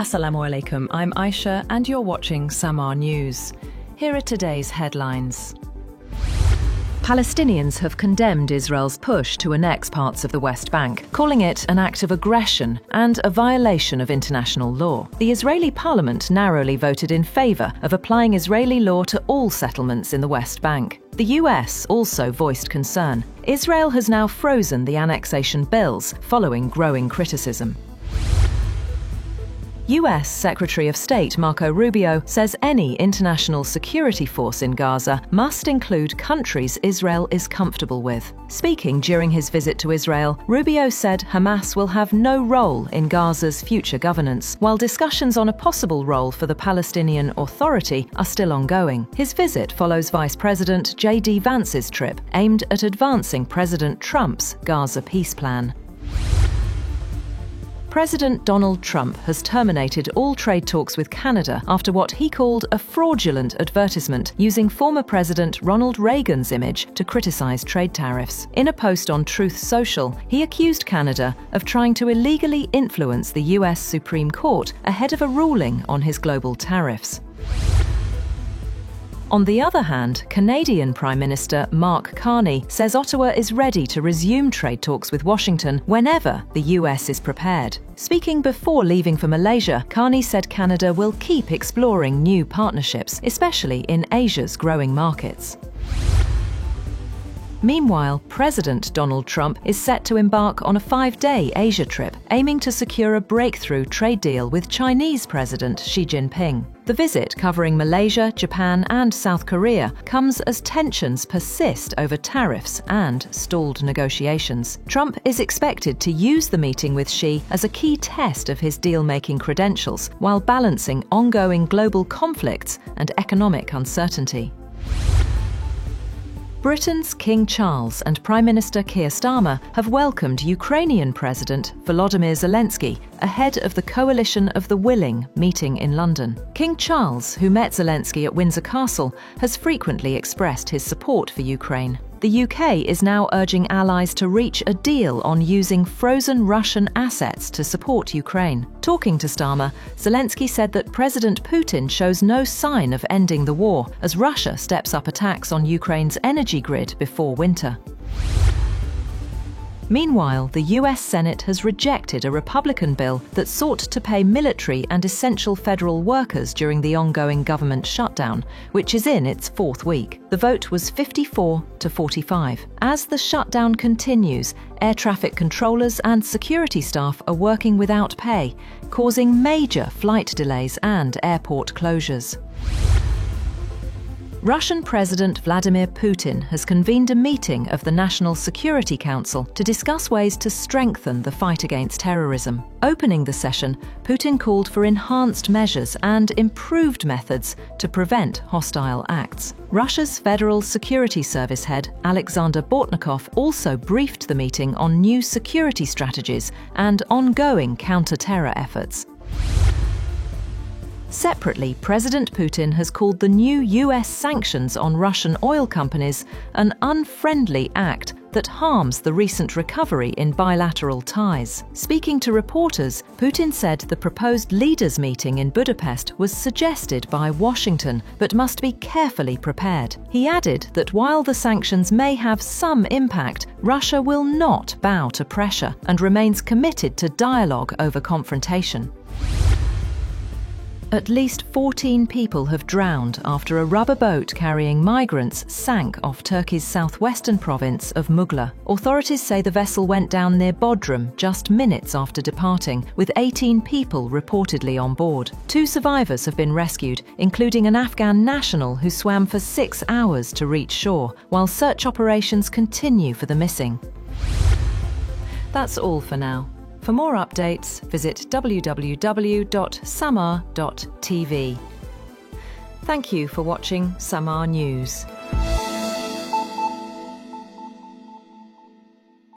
Assalamu alaikum, I'm Aisha and you're watching SAMAA News. Here are today's headlines. Palestinians have condemned Israel's push to annex parts of the West Bank, calling it an act of aggression and a violation of international law. The Israeli parliament narrowly voted in favour of applying Israeli law to all settlements in the West Bank. The US also voiced concern. Israel has now frozen the annexation bills following growing criticism. US Secretary of State Marco Rubio says any international security force in Gaza must include countries Israel is comfortable with. Speaking during his visit to Israel, Rubio said Hamas will have no role in Gaza's future governance, while discussions on a possible role for the Palestinian Authority are still ongoing. His visit follows Vice President J.D. Vance's trip, aimed at advancing President Trump's Gaza peace plan. President Donald Trump has terminated all trade talks with Canada after what he called a fraudulent advertisement using former President Ronald Reagan's image to criticize trade tariffs. In a post on Truth Social, he accused Canada of trying to illegally influence the US Supreme Court ahead of a ruling on his global tariffs. On the other hand, Canadian Prime Minister Mark Carney says Ottawa is ready to resume trade talks with Washington whenever the US is prepared. Speaking before leaving for Malaysia, Carney said Canada will keep exploring new partnerships, especially in Asia's growing markets. Meanwhile, President Donald Trump is set to embark on a 5-day Asia trip, aiming to secure a breakthrough trade deal with Chinese President Xi Jinping. The visit, covering Malaysia, Japan and South Korea, comes as tensions persist over tariffs and stalled negotiations. Trump is expected to use the meeting with Xi as a key test of his deal-making credentials, while balancing ongoing global conflicts and economic uncertainty. Britain's King Charles and Prime Minister Keir Starmer have welcomed Ukrainian President Volodymyr Zelensky ahead of the Coalition of the Willing meeting in London. King Charles, who met Zelensky at Windsor Castle, has frequently expressed his support for Ukraine. The UK is now urging allies to reach a deal on using frozen Russian assets to support Ukraine. Talking to Starmer, Zelensky said that President Putin shows no sign of ending the war as Russia steps up attacks on Ukraine's energy grid before winter. Meanwhile, the US Senate has rejected a Republican bill that sought to pay military and essential federal workers during the ongoing government shutdown, which is in its 4th week. The vote was 54 to 45. As the shutdown continues, air traffic controllers and security staff are working without pay, causing major flight delays and airport closures. Russian President Vladimir Putin has convened a meeting of the National Security Council to discuss ways to strengthen the fight against terrorism. Opening the session, Putin called for enhanced measures and improved methods to prevent hostile acts. Russia's Federal Security Service head, Alexander Bortnikov, also briefed the meeting on new security strategies and ongoing counter-terror efforts. Separately, President Putin has called the new US sanctions on Russian oil companies an unfriendly act that harms the recent recovery in bilateral ties. Speaking to reporters, Putin said the proposed leaders' meeting in Budapest was suggested by Washington, but must be carefully prepared. He added that while the sanctions may have some impact, Russia will not bow to pressure and remains committed to dialogue over confrontation. At least 14 people have drowned after a rubber boat carrying migrants sank off Turkey's southwestern province of Mughla. Authorities say the vessel went down near Bodrum just minutes after departing, with 18 people reportedly on board. 2 survivors have been rescued, including an Afghan national who swam for 6 hours to reach shore, while search operations continue for the missing. That's all for now. For more updates, visit www.samaa.tv. Thank you for watching SAMAA News.